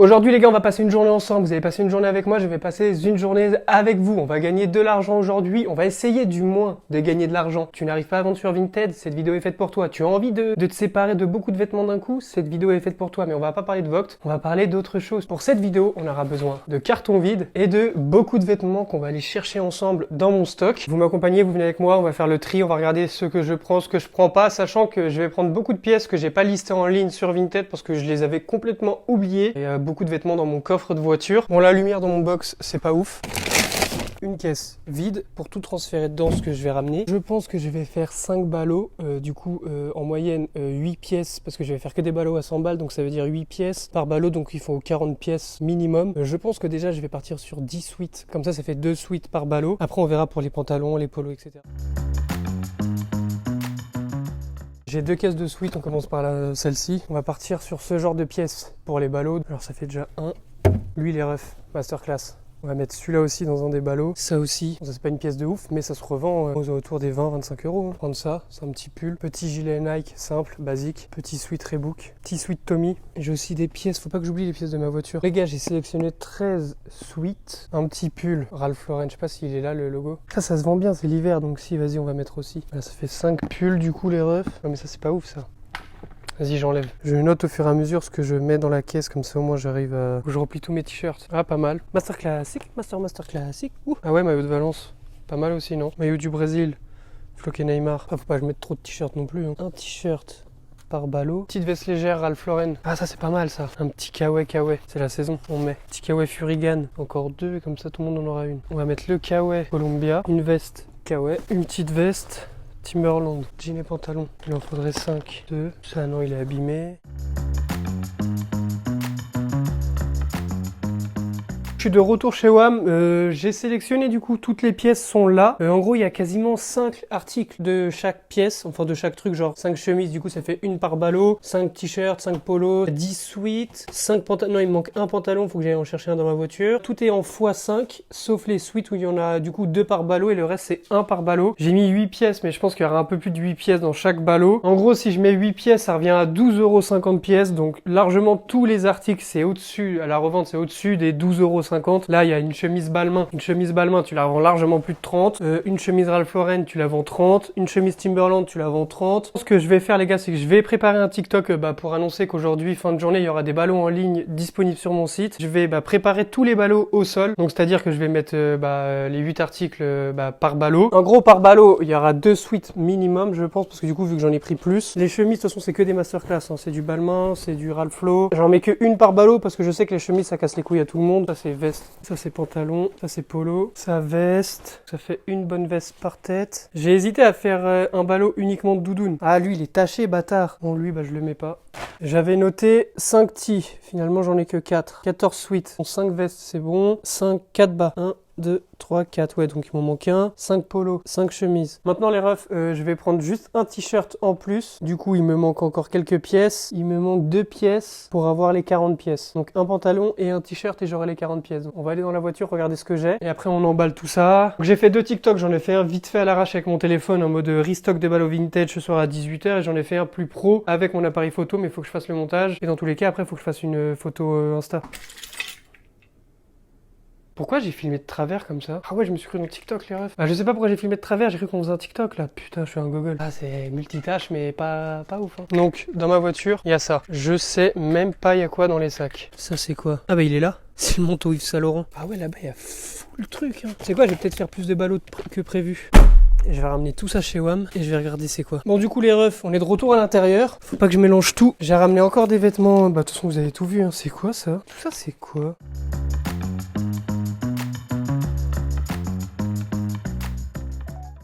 Aujourd'hui les gars, on va passer une journée ensemble, vous allez passer une journée avec moi, je vais passer une journée avec vous, on va gagner de l'argent aujourd'hui, on va essayer du moins de gagner de l'argent. Tu n'arrives pas à vendre sur Vinted, cette vidéo est faite pour toi. Tu as envie de te séparer de beaucoup de vêtements d'un coup, cette vidéo est faite pour toi, mais on va pas parler de Vogt, on va parler d'autre chose. Pour cette vidéo, on aura besoin de cartons vides et de beaucoup de vêtements qu'on va aller chercher ensemble dans mon stock. Vous m'accompagnez, vous venez avec moi, on va faire le tri, on va regarder ce que je prends, ce que je prends pas, sachant que je vais prendre beaucoup de pièces que j'ai pas listées en ligne sur Vinted parce que je les avais complètement oubliées. Et beaucoup de vêtements dans mon coffre de voiture. Bon, la lumière dans mon box, c'est pas ouf. Une caisse vide pour tout transférer dedans ce que je vais ramener. Je pense que je vais faire 5 ballots, en moyenne 8 pièces parce que je vais faire que des ballots à 100 balles, donc ça veut dire 8 pièces par ballot, donc il faut 40 pièces minimum. Je pense que déjà je vais partir sur 10 suites, comme ça fait 2 suites par ballot. Après on verra pour les pantalons, les polos, etc. J'ai 2 caisses de suite, on commence par celle-ci. On va partir sur ce genre de pièces pour les ballots. Alors ça fait déjà un. Lui les refs, masterclass. On va mettre celui-là aussi dans un des ballots. Ça aussi, ça c'est pas une pièce de ouf, mais ça se revend aux alentours des 20-25 €. Prendre ça, c'est un petit pull. Petit gilet Nike, simple, basique. Petit sweat Reebok. Petit sweat Tommy. J'ai aussi des pièces, faut pas que j'oublie les pièces de ma voiture. Les gars, j'ai sélectionné 13 sweats. Un petit pull Ralph Lauren, je sais pas s'il est là le logo. Ça se vend bien, c'est l'hiver, donc si, vas-y, on va mettre aussi. Là, ça fait 5 pulls du coup les refs. Non mais ça c'est pas ouf ça. Vas-y, j'enlève. Je note au fur et à mesure ce que je mets dans la caisse, comme ça au moins j'arrive à... Je replie tous mes t-shirts. Ah, pas mal. Master classique, master classique. Ouh. Ah ouais, maillot de Valence. Pas mal aussi, non? Maillot du Brésil. Floqué Neymar. Ah, faut pas que je mette trop de t-shirts non plus. Hein. Un t-shirt par ballot. Petite veste légère Ralph Lauren. Ah, ça c'est pas mal ça. Un petit kawaii. C'est la saison, on met. Petit kawaii Furigan. Encore 2, et comme ça tout le monde en aura une. On va mettre le kawaii Columbia. Une veste kawaii. Une petite veste Timberland, jean et pantalon, il en faudrait 5, 2, ça non il est abîmé. Je suis de retour chez WAM, j'ai sélectionné du coup toutes les pièces sont là. En gros il y a quasiment 5 articles de chaque pièce, enfin de chaque truc, genre 5 chemises, du coup ça fait une par ballot, 5 t-shirts, 5 polos, 10 suites, 5 pantalons, non il me manque un pantalon, faut que j'aille en chercher un dans ma voiture. Tout est en x5, sauf les suites où il y en a du coup 2 par ballot et le reste c'est 1 par ballot. J'ai mis 8 pièces mais je pense qu'il y aura un peu plus de 8 pièces dans chaque ballot. En gros si je mets 8 pièces ça revient à 12,50 € pièces, donc largement tous les articles c'est au-dessus, à la revente c'est au-dessus des 12,50 €. Là, il y a une chemise Balmain. Une chemise Balmain, tu la vends largement plus de 30. Une chemise Ralph Lauren, tu la vends 30. Une chemise Timberland, tu la vends 30. Ce que je vais faire, les gars, c'est que je vais préparer un TikTok pour annoncer qu'aujourd'hui, fin de journée, il y aura des ballots en ligne disponibles sur mon site. Je vais préparer tous les ballots au sol. Donc, c'est-à-dire que je vais mettre les 8 articles par ballot. En gros, par ballot, il y aura 2 suites minimum, je pense, parce que du coup, vu que j'en ai pris plus. Les chemises, de toute façon, c'est que des masterclass. Hein. C'est du Balmain, c'est du Ralph Lauren. J'en mets que une par ballot parce que je sais que les chemises, ça casse les couilles à tout le monde. Ça, c'est veste, ça c'est pantalon, ça c'est polo, ça veste, ça fait une bonne veste par tête. J'ai hésité à faire un ballot uniquement de doudoune. Ah lui il est taché bâtard. Bon lui je le mets pas. J'avais noté 5 tees, finalement j'en ai que 4. 14 suites, 5 vestes c'est bon, 4 bas. 1, 2, 3, 4, ouais donc il m'en manque un. 5 polos, 5 chemises. Maintenant les refs, je vais prendre juste un t-shirt en plus. Du coup il me manque encore quelques pièces. Il me manque 2 pièces pour avoir les 40 pièces. Donc un pantalon et un t-shirt et j'aurai les 40 pièces. Donc, on va aller dans la voiture, regarder ce que j'ai. Et après on emballe tout ça. J'ai fait 2 TikTok, j'en ai fait un vite fait à l'arrache avec mon téléphone en mode restock de ballots vintage ce soir à 18 h. Et j'en ai fait un plus pro avec mon appareil photo, mais il faut que je fasse le montage. Et dans tous les cas après il faut que je fasse une photo Insta. Pourquoi j'ai filmé de travers comme ça? Ah ouais, je me suis cru dans TikTok, les refs. Je sais pas pourquoi j'ai filmé de travers, j'ai cru qu'on faisait un TikTok là. Putain, je suis un gogol. Ah, c'est multitâche, mais pas ouf. Hein. Donc, dans ma voiture, il y a ça. Je sais même pas il y a quoi dans les sacs. Ça, c'est quoi? Ah bah, il est là. C'est le manteau Yves Saint Laurent. Ah ouais, là-bas, il y a full truc. Hein. C'est quoi? Je vais peut-être faire plus de ballots que prévu. Et je vais ramener tout ça chez WAM et je vais regarder c'est quoi. Bon du coup les refs, on est de retour à l'intérieur. Faut pas que je mélange tout. J'ai ramené encore des vêtements. De toute façon vous avez tout vu. Hein. C'est quoi ça? Tout ça c'est quoi?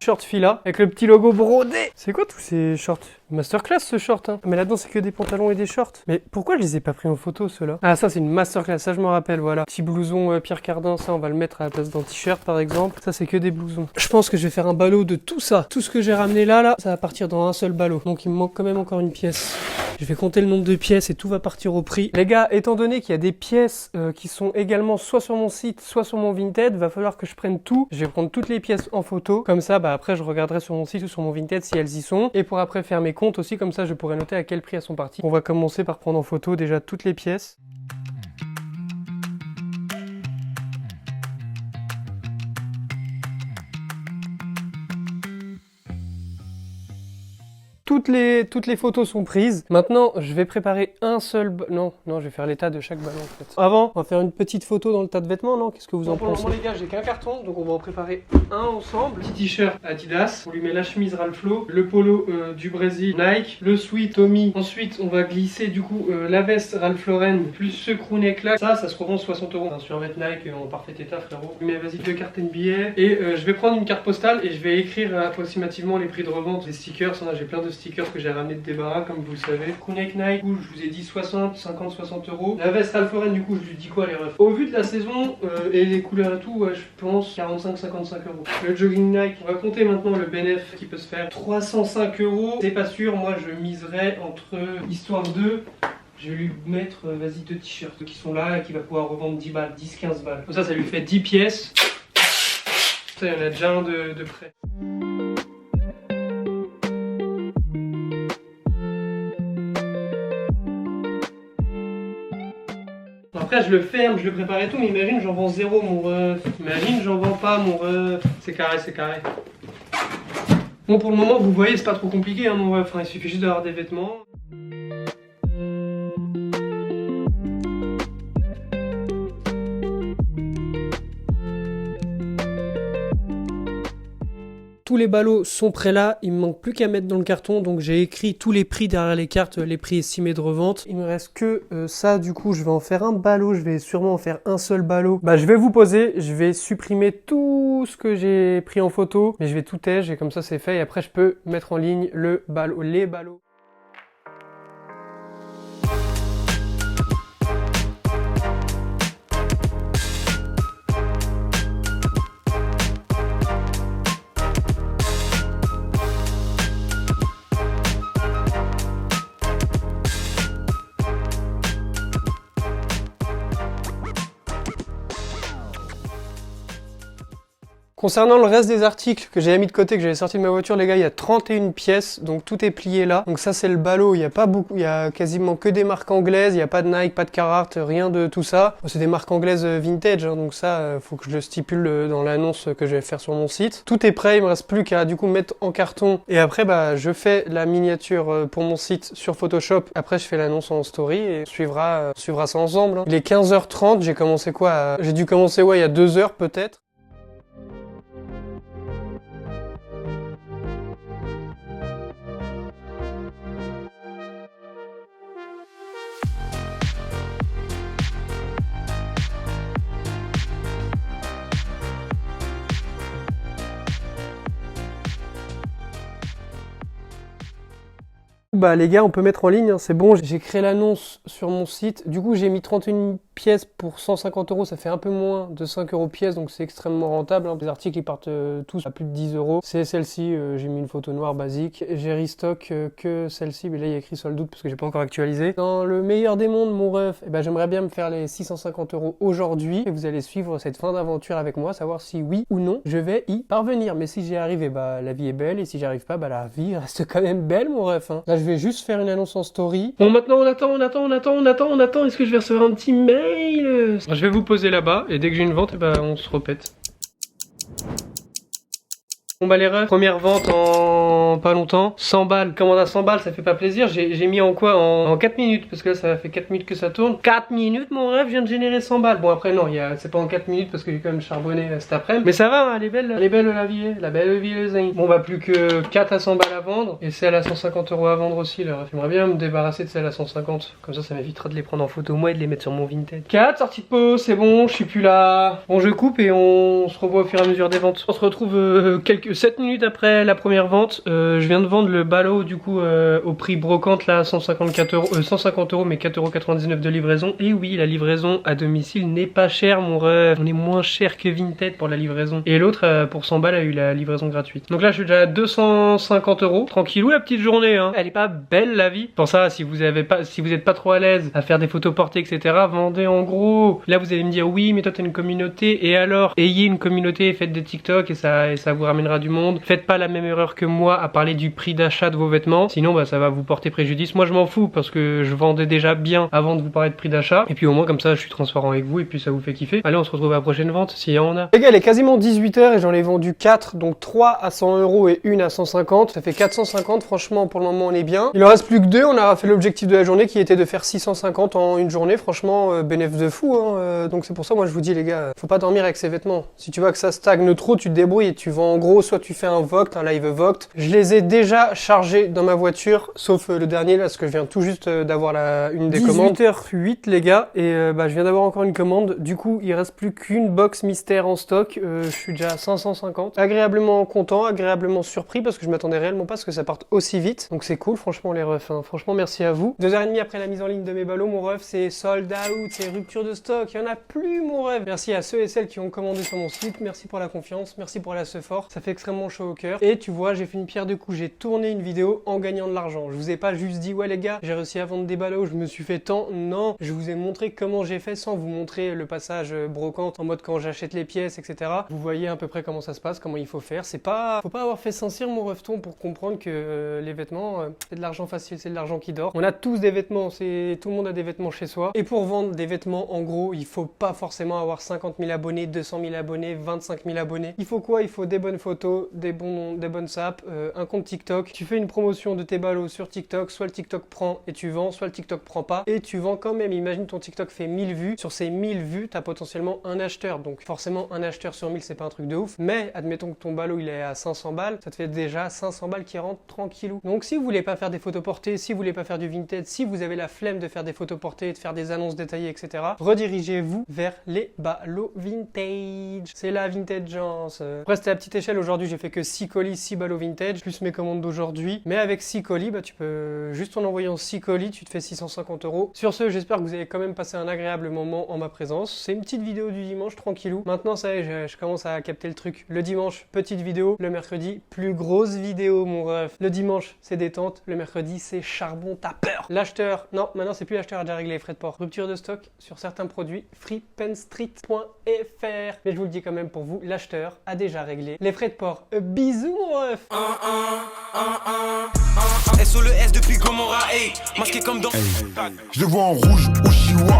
Short Fila avec le petit logo brodé. C'est quoi tous ces shorts? Masterclass ce short hein. Mais là-dedans c'est que des pantalons et des shorts. Mais pourquoi je les ai pas pris en photo ceux-là? Ah ça c'est une masterclass, ça je m'en rappelle, voilà. Petit blouson Pierre Cardin, ça on va le mettre à la place d'un t-shirt par exemple. Ça c'est que des blousons. Je pense que je vais faire un ballot de tout ça. Tout ce que j'ai ramené là, ça va partir dans un seul ballot. Donc il me manque quand même encore une pièce. Je vais compter le nombre de pièces et tout va partir au prix. Les gars, étant donné qu'il y a des pièces qui sont également soit sur mon site, soit sur mon Vinted, va falloir que je prenne tout. Je vais prendre toutes les pièces en photo. Comme ça, après je regarderai sur mon site ou sur mon Vinted si elles y sont. Et pour après faire mes comptes aussi, comme ça je pourrai noter à quel prix elles sont parties. On va commencer par prendre en photo déjà toutes les pièces. toutes les photos sont prises. Maintenant, je vais préparer un seul... Non, je vais faire l'état de chaque ballon en fait. Avant, on va faire une petite photo dans le tas de vêtements, non? Qu'est-ce que vous en pensez? Pour le moment les gars, j'ai qu'un carton, donc on va en préparer un ensemble. Petit t-shirt Adidas, on lui met la chemise Ralph Lauren, le polo du Brésil Nike, le sweat Tommy. Ensuite, on va glisser du coup la veste Ralph Lauren plus ce crewneck là. Ça se revend 60 €. Sur un vêtement Nike en parfait état frérot. Mais vas-y, 2 cartes NBA. Et je vais prendre une carte postale et je vais écrire approximativement les prix de revente des stickers. J'ai plein de stickers que j'ai ramené de débarras comme vous le savez. Crewneck Nike, je vous ai dit 60, 50, 60 €. La veste Ralph Lauren du coup je lui dis quoi les refs? Au vu de la saison et les couleurs et tout, ouais, je pense 45-55 €. Le jogging Nike, on va compter maintenant le bénéf qui peut se faire. 305 €. C'est pas sûr, moi je miserais entre histoire de... Je vais lui mettre, vas-y, 2 t-shirts qui sont là et qui va pouvoir revendre 10 balles, 10-15 balles. Comme ça lui fait 10 pièces. Ça, il y en a déjà un de près. Après, je le ferme, je le prépare et tout, mais imagine, j'en vends 0, mon ref. Imagine, j'en vends pas, mon ref. C'est carré, c'est carré. Bon, pour le moment, vous voyez, c'est pas trop compliqué, hein, mon ref. Enfin, il suffit juste d'avoir des vêtements. Tous les ballots sont prêts là, il me manque plus qu'à mettre dans le carton, donc j'ai écrit tous les prix derrière les cartes, les prix estimés de revente. Il me reste que ça, du coup je vais en faire un ballot, je vais sûrement en faire un seul ballot. Bah je vais vous poser, je vais supprimer tout ce que j'ai pris en photo, mais je vais tout tège et comme ça c'est fait et après je peux mettre en ligne le ballot, les ballots. Concernant le reste des articles que j'avais mis de côté, que j'avais sorti de ma voiture, les gars, il y a 31 pièces, donc tout est plié là. Donc ça c'est le ballot, il y a pas beaucoup, il y a quasiment que des marques anglaises, il n'y a pas de Nike, pas de Carhartt, rien de tout ça. C'est des marques anglaises vintage, hein, donc ça, faut que je le stipule dans l'annonce que je vais faire sur mon site. Tout est prêt, il me reste plus qu'à du coup mettre en carton. Et après, bah, je fais la miniature pour mon site sur Photoshop. Après, je fais l'annonce en story et on suivra ça ensemble. Hein. Il est 15h30, j'ai commencé quoi? J'ai dû commencer, ouais, il y a 2 heures peut-être. Bah les gars, on peut mettre en ligne, hein, c'est bon, j'ai créé l'annonce sur mon site. Du coup, j'ai mis 31 pièces pour 150 €, ça fait un peu moins de 5 € pièce, donc c'est extrêmement rentable. Hein. Les articles, ils partent tous à plus de 10 €. C'est celle-ci, j'ai mis une photo noire basique. J'ai restock que celle-ci, mais là, il y a écrit solde août parce que j'ai pas encore actualisé. Dans le meilleur des mondes, mon ref, eh ben, j'aimerais bien me faire les 650 € aujourd'hui. Et vous allez suivre cette fin d'aventure avec moi, savoir si oui ou non, je vais y parvenir. Mais si j'y arrive, eh bah, la vie est belle, et si j'y arrive pas, bah, la vie reste quand même belle, mon ref. Hein. Là, je vais juste faire une annonce en story. Bon, maintenant, on attend. Est-ce que je vais recevoir un petit mail? Je vais vous poser là-bas, et dès que j'ai une vente, eh ben, on se repète. Bon bah les refs, première vente en pas longtemps, 100 balles, commande à 100 balles, ça fait pas plaisir, j'ai mis en quoi en 4 minutes, parce que là ça fait 4 minutes que ça tourne. 4 minutes mon ref vient de générer 100 balles, bon après non, c'est pas en 4 minutes parce que j'ai quand même charbonné cet après-midi, mais ça va, hein, elle est belle la vie, la belle vie les amis. Bon bah plus que 4 à 100 balles à vendre, et celle à 150 € à vendre aussi les refs. J'aimerais bien me débarrasser de celle à 150, comme ça m'évitera de les prendre en photo moi et de les mettre sur mon Vinted. 4 sorties de pause, c'est bon, je suis plus là. Bon je coupe et on se revoit au fur et à mesure des ventes. On se retrouve 7 minutes après la première vente. Je viens de vendre le ballot du coup au prix brocante là, 150 € mais 4,99 € de livraison. Et oui, la livraison à domicile n'est pas chère mon ref. On est moins cher que Vinted pour la livraison. Et l'autre pour 100 balles a eu la livraison gratuite. Donc là je suis déjà à 250 €. Tranquillou la petite journée hein. Elle est pas belle la vie. Pour ça si vous êtes pas trop à l'aise à faire des photos portées etc, vendez en gros. Là vous allez me dire oui mais toi t'as une communauté. Et alors ayez une communauté et faites des TikTok et ça vous ramènera du monde. Faites pas la même erreur que moi à parler du prix d'achat de vos vêtements, sinon bah ça va vous porter préjudice. Moi je m'en fous parce que je vendais déjà bien avant de vous parler de prix d'achat, et puis au moins comme ça je suis transparent avec vous et puis ça vous fait kiffer. Allez, on se retrouve à la prochaine vente s'il y en a. Les gars, il est quasiment 18h et j'en ai vendu 4, donc 3 à 100 € et une à 150, ça fait 450. Franchement pour le moment on est bien. Il en reste plus que 2, on a fait l'objectif de la journée qui était de faire 650 en une journée. Franchement bénéf de fou hein. Donc c'est pour ça moi je vous dis les gars, faut pas dormir avec ses vêtements. Si tu vois que ça stagne trop, tu te débrouilles et tu vends en gros, soit tu fais un Vogt, un live Vogt. Je les ai déjà chargés dans ma voiture, sauf le dernier là, parce que je viens tout juste d'avoir une des commandes. 18h08 les gars, et je viens d'avoir encore une commande. Du coup il reste plus qu'une box mystère en stock. Je suis déjà à 550. Agréablement content, agréablement surpris parce que je m'attendais réellement pas à ce que ça parte aussi vite. Donc c'est cool, franchement les refs, hein. Franchement merci à vous. 2h30 après la mise en ligne de mes ballots, mon ref, c'est sold out, c'est rupture de stock, il y en a plus mon ref. Merci à ceux et celles qui ont commandé sur mon site, merci pour la confiance, merci pour la support, ça fait extrêmement chaud au cœur. Et tu vois, j'ai fait une pierre deux coups, j'ai tourné une vidéo en gagnant de l'argent. Je vous ai pas juste dit ouais les gars, j'ai réussi à vendre des ballots, je me suis fait tant. Non, je vous ai montré comment j'ai fait sans vous montrer le passage brocante en mode quand j'achète les pièces, etc. Vous voyez à peu près comment ça se passe, comment il faut faire. C'est pas, faut pas avoir fait Saint-Cyr mon refton pour comprendre que les vêtements, c'est de l'argent facile, c'est de l'argent qui dort. On a tous des vêtements, tout le monde a des vêtements chez soi. Et pour vendre des vêtements, en gros, il faut pas forcément avoir 50 000 abonnés, 200 000 abonnés, 25 000 abonnés. Il faut quoi? Il faut des bonnes photos, des bonnes saps, un compte TikTok. Tu fais une promotion de tes ballots sur TikTok, soit le TikTok prend et tu vends, soit le TikTok prend pas et tu vends quand même. Imagine ton TikTok fait 1000 vues. Sur ces 1000 vues, tu as potentiellement un acheteur. Donc forcément, un acheteur sur 1000, c'est pas un truc de ouf. Mais admettons que ton ballot, il est à 500 balles. Ça te fait déjà 500 balles qui rentrent tranquillou. Donc si vous voulez pas faire des photos portées, si vous voulez pas faire du vintage, si vous avez la flemme de faire des photos portées, de faire des annonces détaillées, etc., redirigez-vous vers les ballots vintage. C'est la vintageance. Après, c'était à petite échelle. Aujourd'hui, j'ai fait que 6 colis, 6 ballots vintage, plus mes commandes d'aujourd'hui. Mais avec 6 colis, tu peux juste en envoyant 6 colis, tu te fais 650 €. Sur ce, j'espère que vous avez quand même passé un agréable moment en ma présence. C'est une petite vidéo du dimanche, tranquillou. Maintenant, ça y est, je commence à capter le truc. Le dimanche, petite vidéo. Le mercredi, plus grosse vidéo, mon ref. Le dimanche, c'est détente. Le mercredi, c'est charbon, t'as peur. L'acheteur, non, maintenant, c'est plus l'acheteur à déjà régler les frais de port. Rupture de stock sur certains produits. freepenstreet.fr. Mais je vous le dis quand même pour vous, l'acheteur a déjà réglé les frais de port. Bisous, mon ref. SO le S depuis Gomorrah, hey, masqué comme dans. Je le vois en rouge ou chinois.